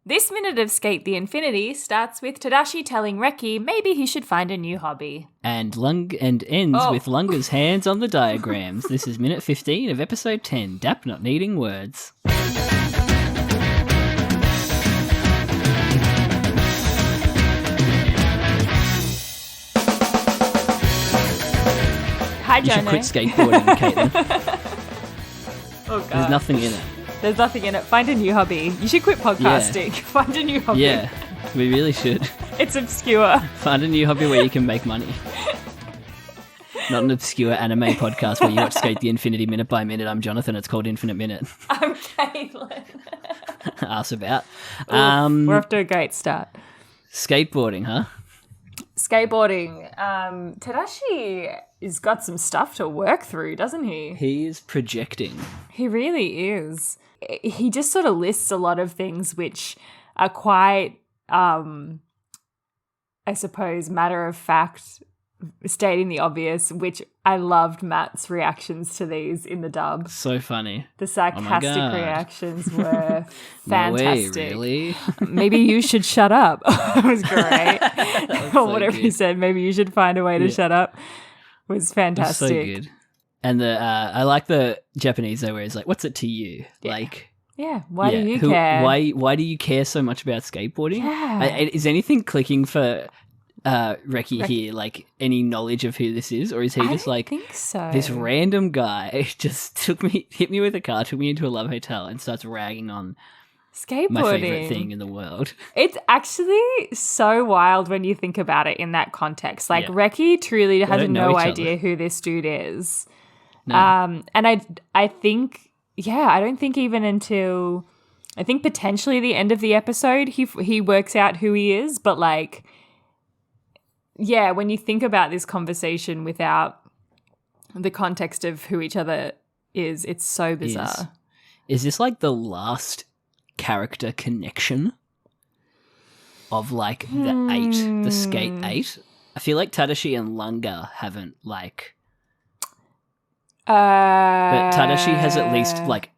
This minute of Skate the Infinity starts with Tadashi telling Reki maybe he should find a new hobby. And ends with Lunga's hands on the diagrams. This is minute 15 of episode 10, Dap Not Needing Words. Hi, You should Jono. quit skateboarding, Caitlin. Oh, God. There's nothing in it. There's nothing in it. Find a new hobby. You should quit podcasting. Yeah. Find a new hobby. Yeah, we really should. It's obscure. Find a new hobby where you can make money. Not an obscure anime podcast where you watch Skate the Infinity minute by minute. I'm Jonathan. It's called Infinite Minute. I'm Caitlin. Ask about. We're off to a great start. Skateboarding, huh? Skateboarding. Tadashi has got some stuff to work through, doesn't he? He is projecting. He really is. He just sort of lists a lot of things which are quite, I suppose, matter of fact, stating the obvious, which I loved Matt's reactions to these in the dub. So funny. The sarcastic reactions were fantastic. No way, really? Maybe you should shut up. It was great. was Or so whatever he good. said. Maybe you should find a way to shut up. It was fantastic. So good. And I like the Japanese though, where it's like, "What's it to you?" Yeah. Like, Yeah. Why do you care? Why do you care so much about skateboarding? Yeah. Is anything clicking for Reki here? Like any knowledge of who this is, or is he I just don't like think so. this random guy just hit me with a car, took me into a love hotel, and starts ragging on Skateboarding. my favorite thing in the world? It's actually so wild when you think about it in that context. Like, Yeah. Reki truly has don't know no each other. idea who this dude is. No. And I think, I don't think even until, I think potentially the end of the episode, he works out who he is. But like, yeah, when you think about this conversation without the context of who each other is, it's so bizarre. Is this like the last character connection of like the Skate 8? I feel like Tadashi and Lunga haven't like, but Tadashi has at least like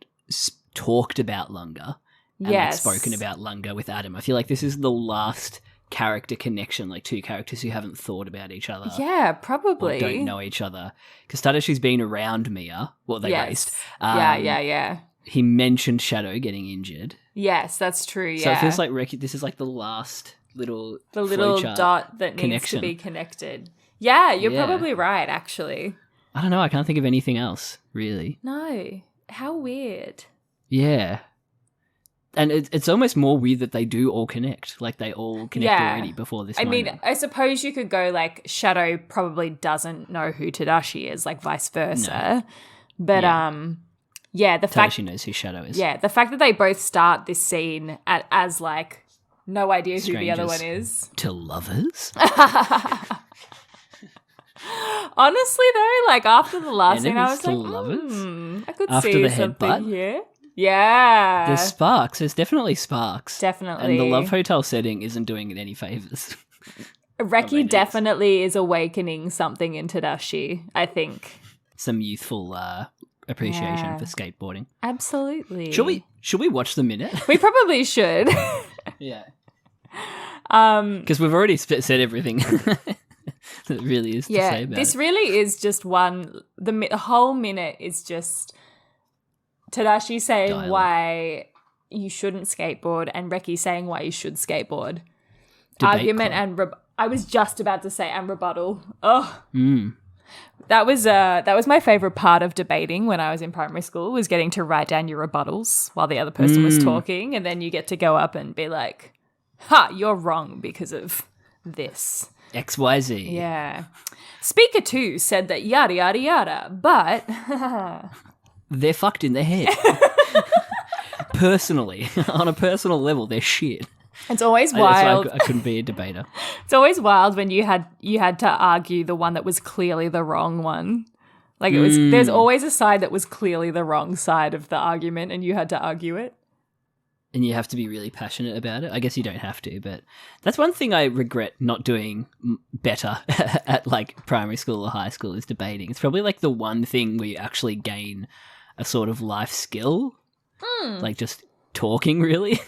talked about Lunga and like, spoken about Lunga with Adam. I feel like this is the last character connection, like two characters who haven't thought about each other. Yeah, Or probably. don't know each other. Because Tadashi's been around Mia. Well, they raced. Yeah. He mentioned Shadow getting injured. Yes, that's true. So Yeah. it feels like this is like the last little flowchart dot that needs connection. to be connected. Yeah, you're Yeah. probably right, actually. I don't know. I can't think of anything else, really. No. How weird. Yeah. And it's almost more weird that they do all connect. Like they all connect already before this moment. mean, I suppose you could go like Shadow probably doesn't know who Tadashi is, like vice versa. But the fact Tadashi knows who Shadow is. the fact that they both start this scene as like no idea who the other one Strangers is. To lovers? Honestly though, like after the last scene I Enemies was to like, lovers? I could After see the something headbutt? here. Yeah. There's sparks. There's definitely sparks. Definitely. And the love hotel setting isn't doing it any favors. Reki definitely is awakening something in Tadashi, I think. Some youthful appreciation Yeah. for skateboarding. Absolutely. Should we watch the minute? We probably should. Yeah. Because we've already said everything that really is to say about this it. really is just the whole minute is just Tadashi saying Dialogue. why you shouldn't skateboard and Reki saying why you should skateboard. Debate Argument club. and I was just about to say and rebuttal. Oh. Mm. That was my favorite part of debating when I was in primary school, was getting to write down your rebuttals while the other person was talking, and then you get to go up and be like, "Ha, you're wrong because of this." XYZ. Yeah. Speaker 2 said that yada yada yada, but They're fucked in the head. Personally, on a personal level, they're shit. it's always That's why wild. I couldn't be a debater. It's always wild when you had to argue the one that was clearly the wrong one. Like it was there's always a side that was clearly the wrong side of the argument and you had to argue it. And you have to be really passionate about it. I guess you don't have to, but that's one thing I regret not doing better at like primary school or high school is debating. It's probably like the one thing where you actually gain a sort of life skill, like just talking really.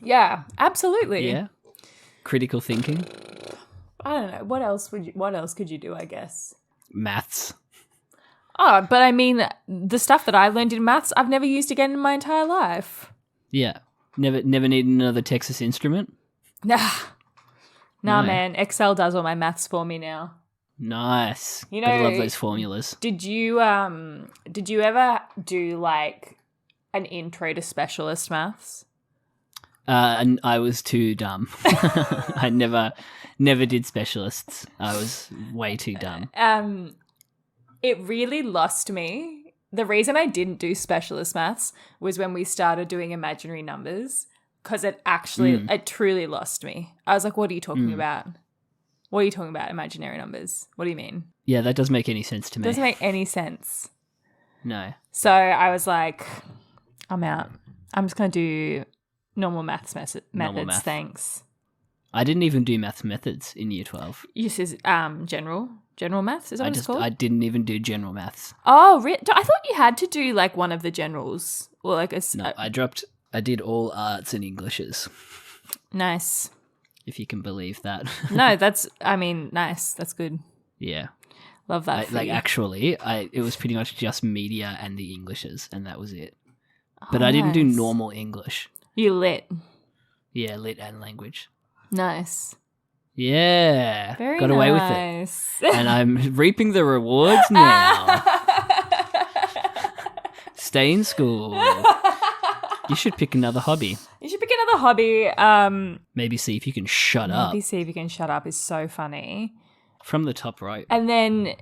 Yeah, absolutely. Yeah. Critical thinking. I don't know. What else could you do, I guess? Maths. Oh, but I mean, the stuff that I learned in maths, I've never used again in my entire life. Yeah. Never need another Texas Instrument? Nah, No. man. Excel does all my maths for me now. Nice. You know, I love those formulas. Did you ever do like an intro to specialist maths? And I was too dumb. I never did specialists. I was way too dumb. It really lost me. The reason I didn't do specialist maths was when we started doing imaginary numbers, because it truly lost me. I was like, what are you talking about? What are you talking about, imaginary numbers? What do you mean? Yeah, that doesn't make any sense to me. Doesn't make any sense. No. So I was like, I'm out. I'm just going to do normal maths methods, math. Thanks. I didn't even do maths methods in year 12. You said general maths, is that what it's called? I didn't even do general maths. Oh, I thought you had to do like one of the generals or like a. No, I did all arts and Englishes. Nice. If you can believe that. No, nice. That's good. Yeah. Love that. Actually, it was pretty much just media and the Englishes, and that was it. But I didn't do normal English. You lit. Yeah, lit and language. Nice. Yeah. Very Got away with it. And I'm reaping the rewards now. Stay in school. You should pick another hobby. Maybe see if you can shut up. Maybe see if you can shut up is so funny. From the top right. And then,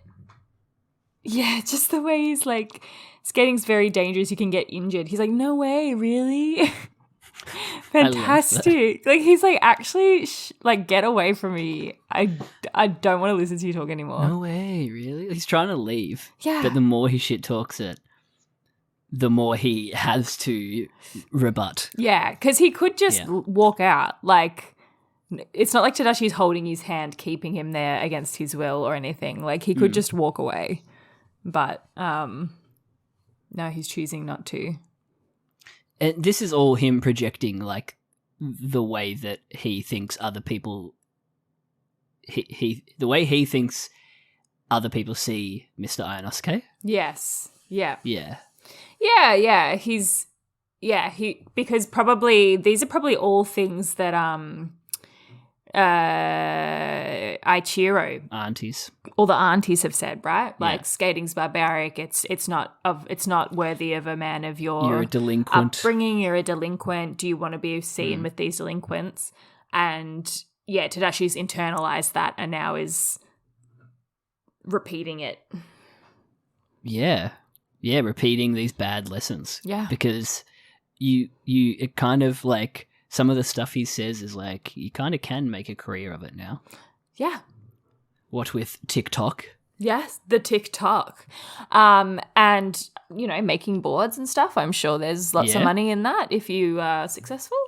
yeah, just the way he's like, skating's very dangerous. You can get injured. He's like, no way, really? Fantastic. Like, he's like, actually, get away from me. I don't want to listen to you talk anymore. No way, really? He's trying to leave. Yeah. But the more he shit talks it, the more he has to rebut. Yeah, because he could just walk out. Like, it's not like Tadashi's holding his hand, keeping him there against his will or anything. Like, he could just walk away. But no, he's choosing not to. And this is all him projecting, like, the way that he thinks other people... the way he thinks other people see Mr. Ionosuke. Yes. Yeah. Yeah. Yeah. Because probably these are probably all things that Aichiro, aunties, all the aunties have said, right? Like, skating's barbaric. It's not worthy of a man of you're a delinquent upbringing. You're a delinquent. Do you want to be seen with these delinquents? And yeah, Tadashi's internalized that and now is repeating it. Yeah, repeating these bad lessons. Yeah, because it kind of like. Some of the stuff he says is like, you kind of can make a career of it now. Yeah. What with TikTok? Yes, the TikTok. And, making boards and stuff. I'm sure there's lots of money in that if you are successful.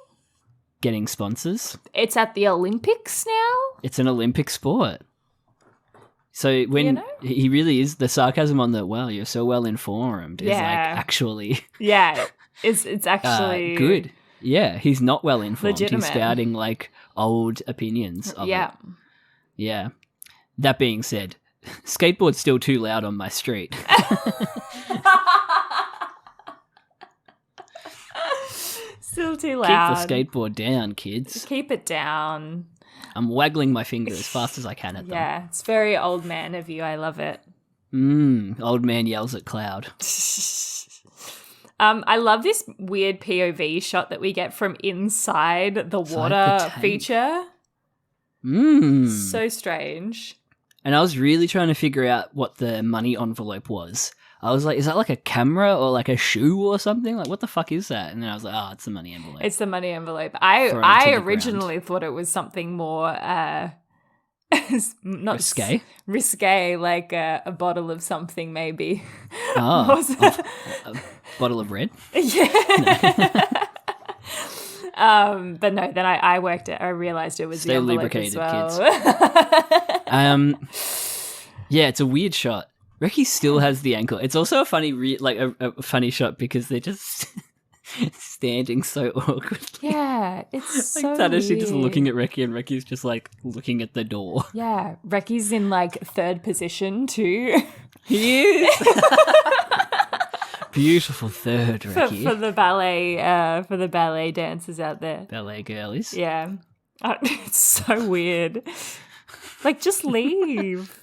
Getting sponsors. It's at the Olympics now. It's an Olympic sport. So when he really is, the sarcasm on the, well, you're so well informed is like actually. Yeah, it's actually. Good. Yeah, he's not well informed. Legitimate. He's spouting like old opinions of it. Yeah. That being said, skateboard's still too loud on my street. Still too loud. Keep the skateboard down, kids. Keep it down. I'm waggling my finger as fast as I can at them. Yeah, it's very old man of you. I love it. Old man yells at cloud. I love this weird POV shot that we get from inside the water feature. So strange. And I was really trying to figure out what the money envelope was. I was like, is that like a camera or like a shoe or something? Like, what the fuck is that? And then I was like, oh, it's the money envelope. It's the money envelope. I originally thought it was something more not risque, like a bottle of something maybe. Oh, a bottle of red? Yeah. But no, then I worked it. I realized it was Stay the envelope lubricated, as well. Kids. Yeah, it's a weird shot. Reki still has the ankle. It's also a funny, a funny shot because they're just standing so awkwardly. Yeah, it's so Tadashi weird. just looking at Reki, and Reki's just like looking at the door. Yeah, Reki's in like third position too. He is. Beautiful third, Reki. for the ballet dancers out there. Ballet girlies. Yeah. It's so weird. Like, just leave.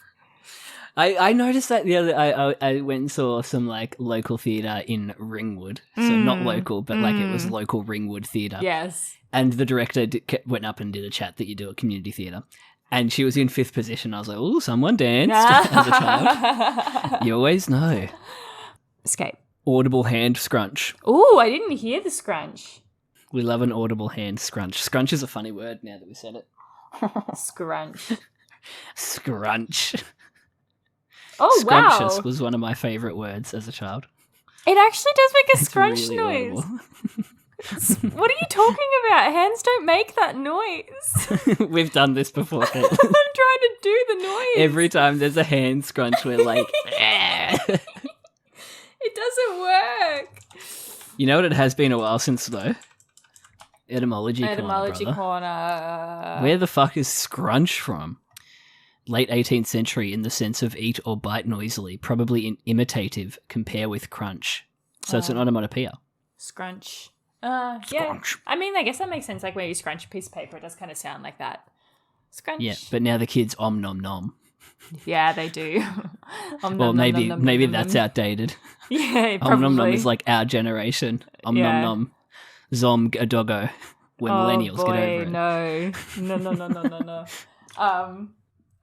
I noticed that the other. I went and saw some like local theatre in Ringwood, so not local, but like it was local Ringwood theatre. Yes. And the director went up and did a chat that you do at community theatre, and she was in fifth position. I was like, "Oh, someone danced as a child." You always know. Escape. Audible hand scrunch. Ooh, I didn't hear the scrunch. We love an audible hand scrunch. Scrunch is a funny word now that we said it. Scrunch. Scrunch. Oh, Scrumptious wow. was one of my favourite words as a child. It actually does make a It's scrunch really noise. audible. What are you talking about? Hands don't make that noise. We've done this before, Caitlin. I'm trying to do the noise. Every time there's a hand scrunch, we're like, It doesn't work. You know what? It has been a while since, though. Etymology corner, brother. corner. Where the fuck is scrunch from? Late 18th century in the sense of eat or bite noisily, probably in imitative, compare with crunch. So it's an onomatopoeia. Scrunch. Yeah. Scrunch. I mean, I guess that makes sense. Like when you scrunch a piece of paper, it does kind of sound like that. Scrunch. Yeah, but now the kids om nom nom. Yeah, they do. Well, maybe that's outdated. Yeah, probably. Om nom nom is like our generation. Om nom nom. Zom a doggo. We're millennials. Boy, Get over it. No.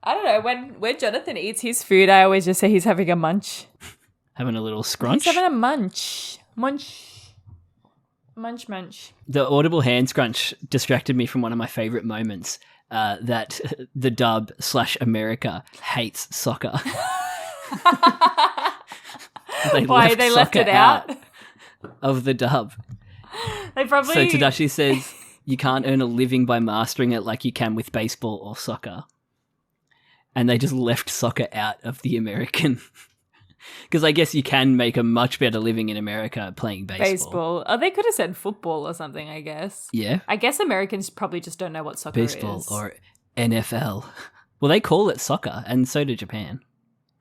I don't know. When Jonathan eats his food, I always just say he's having a munch. Having a little scrunch. He's having a munch. Munch. The audible hand scrunch distracted me from one of my favourite moments. That the dub / America hates soccer. Why they left it out of the dub. They probably. So Tadashi says you can't earn a living by mastering it like you can with baseball or soccer, and they just left soccer out of the American. Because I guess you can make a much better living in America playing baseball. Oh, they could have said football or something, I guess. Yeah. I guess Americans probably just don't know what soccer is. Baseball or NFL. Well, they call it soccer, and so do Japan.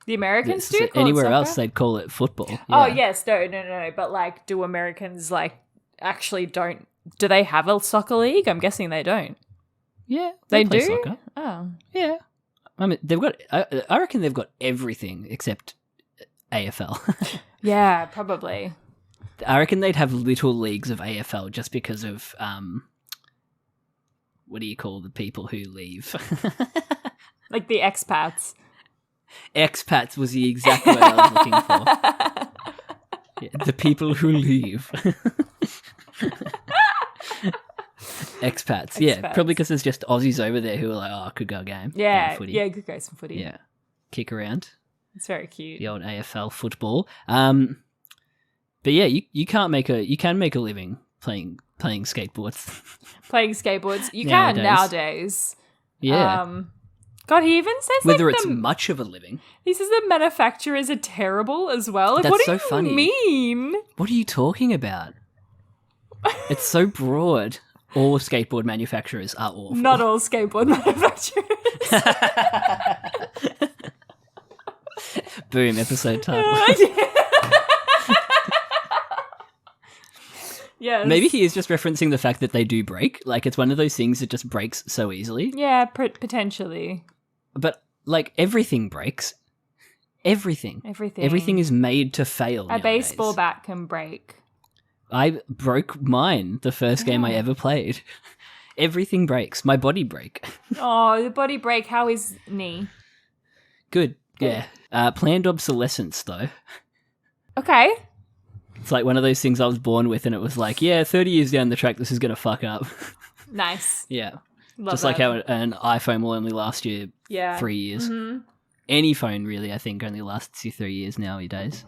The Americans do? So Call anywhere it soccer? else, they'd call it football. Yeah. Oh, yes. No. But, like, do Americans, like, actually don't... Do they have a soccer league? I'm guessing they don't. Yeah. They play do? Soccer. Oh. Yeah. I mean, they've got... I reckon they've got everything except AFL. Yeah, probably. I reckon they'd have little leagues of AFL just because of... what do you call the people who leave? Like the expats. Expats was the exact word I was looking for. Yeah, the people who leave. Expats. Yeah, probably because there's just Aussies over there who are like, I could go a game. Yeah, footy. yeah, could go some footy. Yeah, kick around. It's very cute. The old AFL football. But yeah, you can make a living playing skateboards. Playing skateboards. You can nowadays. Yeah. God, he even says whether like it's much of a living. He says the manufacturers are terrible as well. Like, That's what do so you funny. mean? What are you talking about? It's so broad. All skateboard manufacturers are awful. Not all skateboard manufacturers. Boom, episode title. Yes. Maybe he is just referencing the fact that they do break. Like, it's one of those things that just breaks so easily. Yeah, potentially. But, like, everything breaks. Everything. Everything is made to fail A nowadays. baseball bat can break. I broke mine the first game I ever played. Everything breaks. My body break. Oh, the body break. How is knee? Good. Yeah. Planned obsolescence, though. Okay. It's like one of those things I was born with, and it was like, yeah, 30 years down the track, this is going to fuck up. Nice. Yeah. Love Just that. like how an iPhone will only last you 3 years. Mm-hmm. Any phone, really, I think, only lasts you 3 years nowadays.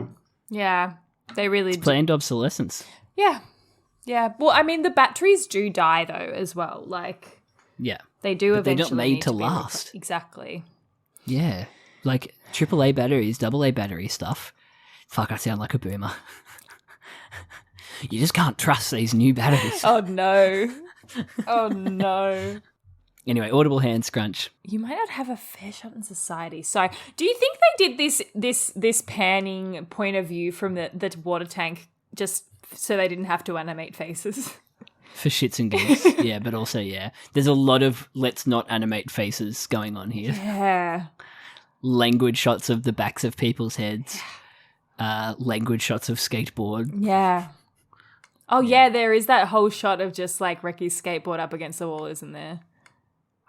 Yeah. They really do. Planned obsolescence. Yeah. Yeah. Well, I mean, the batteries do die, though, as well. Like, Yeah. they do But they're eventually not made need to be last. Exactly. Yeah. Like, AAA batteries, AA battery stuff. Fuck, I sound like a boomer. You just can't trust these new batteries. Oh no. Oh no. Anyway, audible hand scrunch. You might not have a fair shot in society. So, do you think they did this panning point of view from the water tank just so they didn't have to animate faces? For shits and gigs. Yeah, but also, yeah. There's a lot of let's not animate faces going on here. Yeah. Language shots of the backs of people's heads. Language shots of skateboard. Yeah. Oh, yeah, there is that whole shot of just like Reki's skateboard up against the wall, isn't there?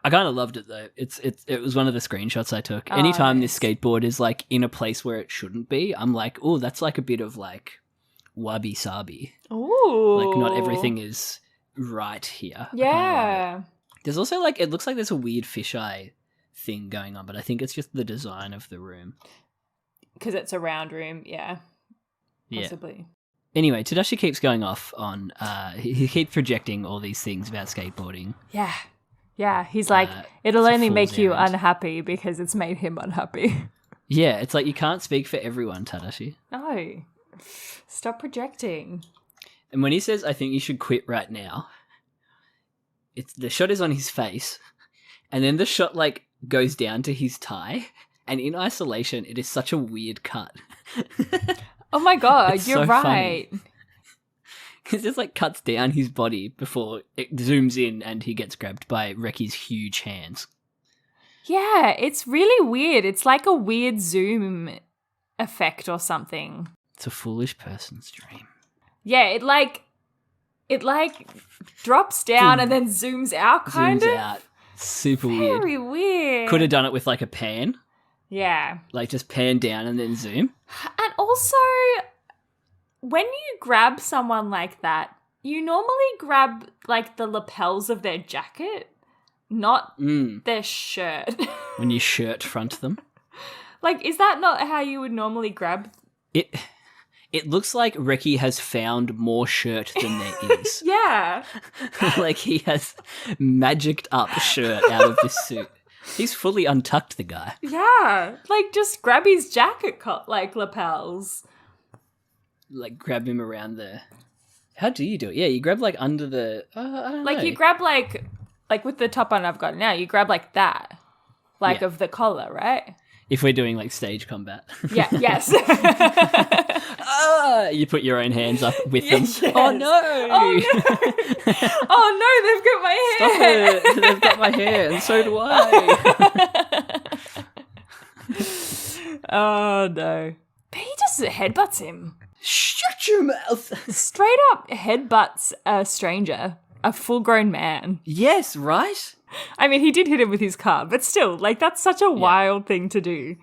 I kind of loved it though. It was one of the screenshots I took. Anytime nice. this skateboard is like in a place where it shouldn't be, I'm like, oh, that's like a bit of like wabi sabi. Ooh. Like not everything is right here. Yeah. There's also like, it looks like there's a weird fisheye thing going on, but I think it's just the design of the room. Because it's a round room, yeah. Possibly. Yeah. Anyway, Tadashi keeps going off on, he keeps projecting all these things about skateboarding. Yeah. Yeah, he's like, it'll it's a only make fool's you errand. unhappy because it's made him unhappy. Yeah, it's like you can't speak for everyone, Tadashi. No. Stop projecting. And when he says, I think you should quit right now, the shot is on his face, and then the shot like goes down to his tie, and in isolation, it is such a weird cut. Oh my God, It's you're so right. Because it like cuts down his body before it zooms in and he gets grabbed by Reki's huge hands. Yeah, it's really weird. It's like a weird zoom effect or something. It's a foolish person's dream. Yeah, it like drops down and then zooms out kind Zooms of. out. Super weird. Very weird. Could have done it with like a pan. Yeah. Like just pan down and then zoom. And also, when you grab someone like that, you normally grab like the lapels of their jacket, not their shirt. When you shirt front them. Like, is that not how you would normally grab? It looks like Reki has found more shirt than there is. Yeah. Like he has magicked up shirt out of this suit. He's fully untucked the guy. Yeah. Like, just grab his jacket lapels. Like grab him around the... How do you do it? Yeah, you grab like under the... I don't know. You grab like with the top on I've got now, you grab like that. Like Yeah. of the collar, right? If we're doing like stage combat. Yeah, yes. You put your own hands up with them. Yes. Oh no! Oh no! Oh no, they've got my hair! Stop it! They've got my hair and so do I. Oh no. But he just headbutts him. Shut your mouth! Straight up headbutts a stranger. A full-grown man. Yes, right? I mean, he did hit him with his car, but still, like, that's such a wild thing to do.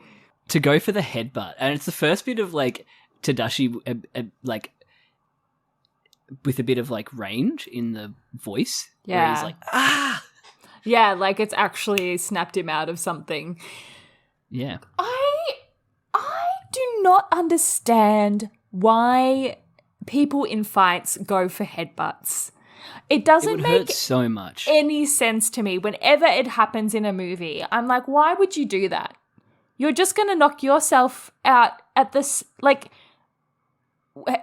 To go for the headbutt. And it's the first bit of, like, Tadashi, like, with a bit of, like, range in the voice. Yeah. Where he's like, ah! Yeah, like, it's actually snapped him out of something. Yeah. I do not understand why people in fights go for headbutts. It doesn't It would make hurt so much. any sense to me. Whenever it happens in a movie, I'm like, why would you do that? You're just going to knock yourself out at this, like,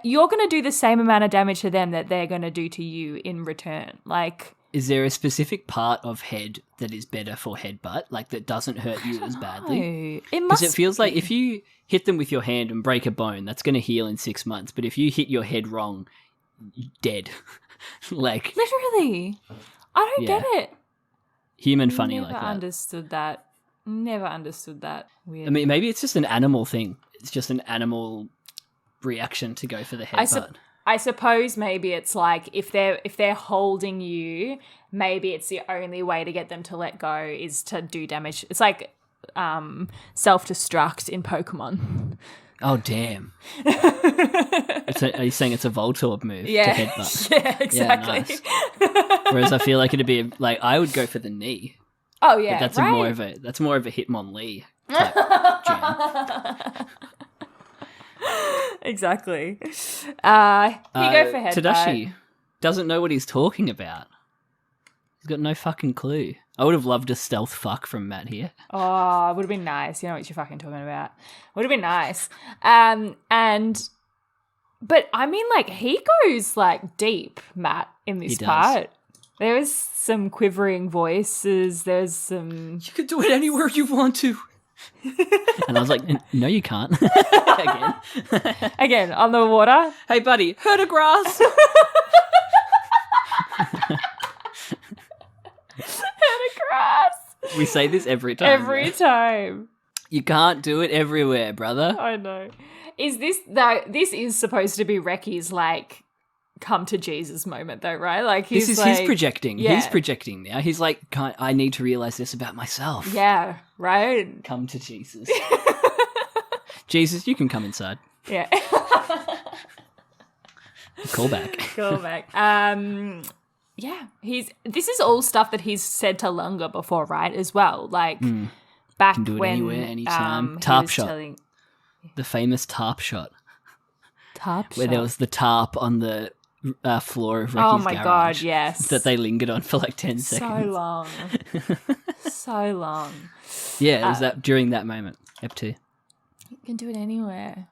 you're going to do the same amount of damage to them that they're going to do to you in return. Like, Is there a specific part of head that is better for headbutt, like that doesn't hurt you as badly? no, it Because must it feels like be. if you hit them with your hand and break a bone, that's going to heal in 6 months. But if you hit your head wrong, you're dead. Like, Literally. I don't Yeah. get it. human funny Never like that. understood that. Never understood that. Weird. I mean, maybe it's just an animal thing. It's just an animal reaction to go for the headbutt. I suppose maybe it's like if they're holding you, maybe it's the only way to get them to let go is to do damage. It's like self-destruct in Pokemon. Oh, damn. Are you saying it's a Voltorb move Yeah. to headbutt? Yeah, exactly. nice. Whereas I feel like it'd be like I would go for the knee. Oh yeah, But that's right? more of a Hitmonlee type jam. Exactly. You go for headbutt. Tadashi doesn't know what he's talking about. He's got no fucking clue. I would have loved a stealth fuck from Matt here. Oh, it would have been nice. You know what you're fucking talking about. Would have been nice. And But I mean, like, he goes like deep, Matt, in this He does. part. There is some quivering voices. There's some. You can do it anywhere you want to. And I was like, no, you can't. Again. Again, on the water. Hey, buddy, herd of grass. And a grass. We say this every time. Every time. You can't do it everywhere, brother. I know. Is this, though, this is supposed to be Reki's, like, come to Jesus moment, though, right? Like, he's This is like, his projecting. Yeah. He's projecting now. He's like, I need to realize this about myself. Yeah, right? Come to Jesus. Jesus, you can come inside. Yeah. Call back. Go back. Yeah, this is all stuff that he's said to Lunga before, right? As well, like back Can do it when anywhere, anytime. he Tarp was shot. The famous tarp shot. Tarp Where shot. there was the tarp on the floor of Reki's Oh my garage. god, yes. That they lingered on for like 10 so seconds. long, so long. Yeah, it was that during that moment. Ep 2. You can do it anywhere.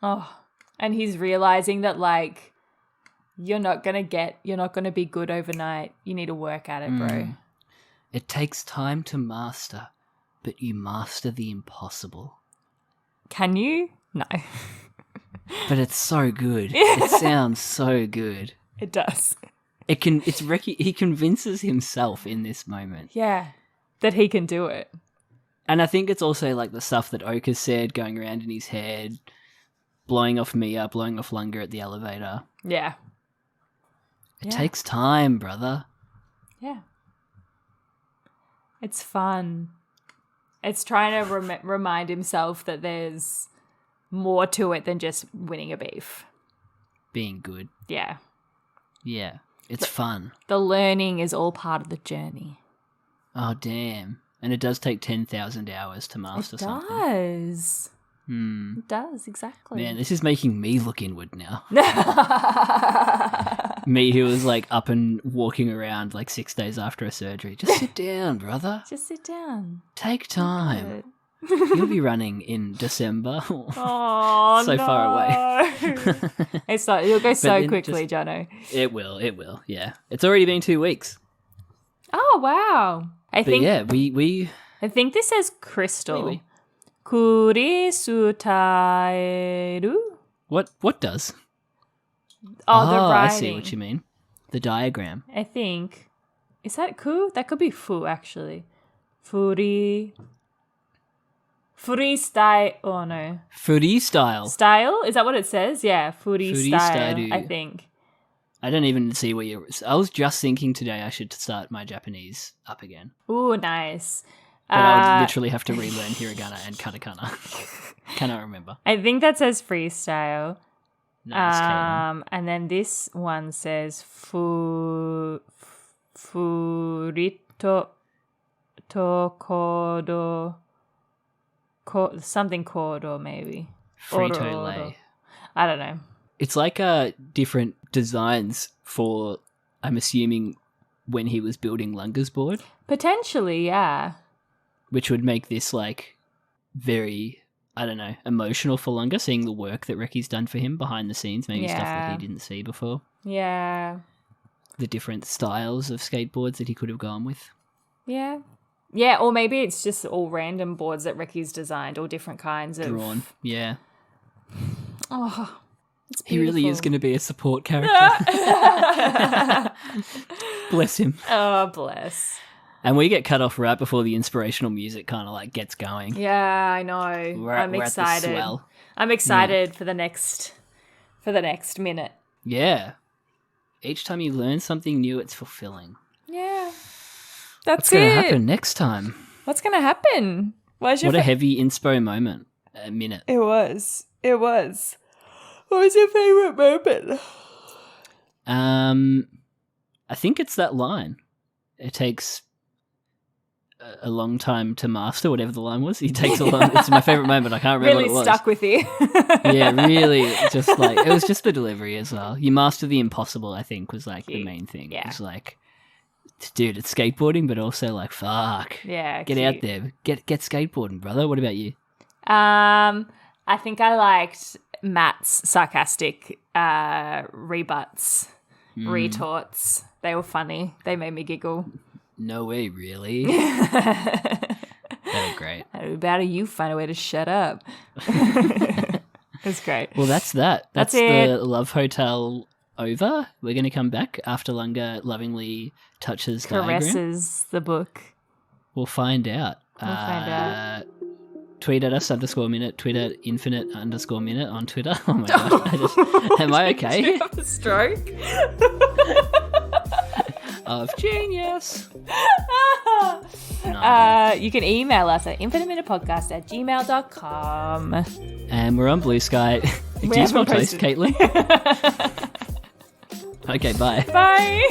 Oh, and he's realizing that, like, you're not gonna be good overnight. You need to work at it, bro. It takes time to master, but you master the impossible. Can you? No. But it's so good. It sounds so good. It does. It's Reki. He convinces himself in this moment. Yeah, that he can do it. And I think it's also like the stuff that Oka said going around in his head, blowing off Mia, blowing off Lunga at the elevator. Yeah. It takes time, brother. Yeah. It's fun. It's trying to remind himself that there's more to it than just winning a beef. Being good. Yeah. Yeah. It's fun. The learning is all part of the journey. Oh, damn. And it does take 10,000 hours to master something. It does. It does, exactly. Man, this is making me look inward now. Me who was like up and walking around like 6 days after a surgery. Just sit down, brother. Just sit down. Take time. You'll be running in December. Oh, So far away. It's not. You'll go so then quickly, Jono. It will, yeah. It's already been 2 weeks. Oh wow! I think we I think this says crystal. Oui. Kurisutaeru. What does? Oh, the writing. I see what you mean. The diagram. I think. Is that ku? That could be fu, actually. Freestyle. Oh, no. Freestyle. Style? Is that what it says? Yeah, freestyle, Freestyle. I think. I don't even see where you're... I was just thinking today I should start my Japanese up again. Ooh, nice. But I would literally have to relearn hiragana and katakana. Cannot remember. I think that says freestyle. Nice, Caitlin. And then this one says furito to kodo something kodo maybe. Frito-Lay. I don't know. It's like different designs for, I'm assuming, when he was building Lunga's board, Potentially, yeah. which would make this like very, I don't know, emotional for Lunga, seeing the work that Reki's done for him behind the scenes, maybe stuff that Yeah. he didn't see before. Yeah. The different styles of skateboards that he could have gone with. Yeah. Yeah, or maybe it's just all random boards that Reki's designed, all different kinds of Drawn, yeah. Oh, it's He really is beautiful. going to be a support character. Bless him. Oh, bless. And we get cut off right before the inspirational music kind of like gets going. Yeah, I know. We're I'm at the excited. swell. I'm excited for the next minute. Yeah. Each time you learn something new, it's fulfilling. Yeah. That's What's going to it. happen next time? What's going to happen? What What a heavy inspo moment. A minute. It was. What was your favorite moment? I think it's that line. It takes a long time to master, whatever the line was. It takes a long... It's my favorite moment. I can't remember Really what it was. stuck with you. Yeah, really. Just like... It was just the delivery as well. You master the impossible, I think, was like the main thing. Yeah. It's like... Dude, it's skateboarding, but also like, fuck. Yeah. Get out there. Get skateboarding, brother. What about you? I think I liked Matt's sarcastic rebuts, retorts. They were funny. They made me giggle. No way, really? They were great. How about you find a way to shut up? It's great. Well, that's that. That's it. The Love Hotel over. We're going to come back after Lunga lovingly touches Caresses the book. We'll find out. Tweet at us _minute. Tweet at infinite_minute on Twitter. Oh my god! Am I okay? Did you have a stroke? Of genius. You can email us at infiniteminutepodcast@gmail.com. And we're on Blue Sky. Do you smell toast, Caitlin? Okay, bye. Bye.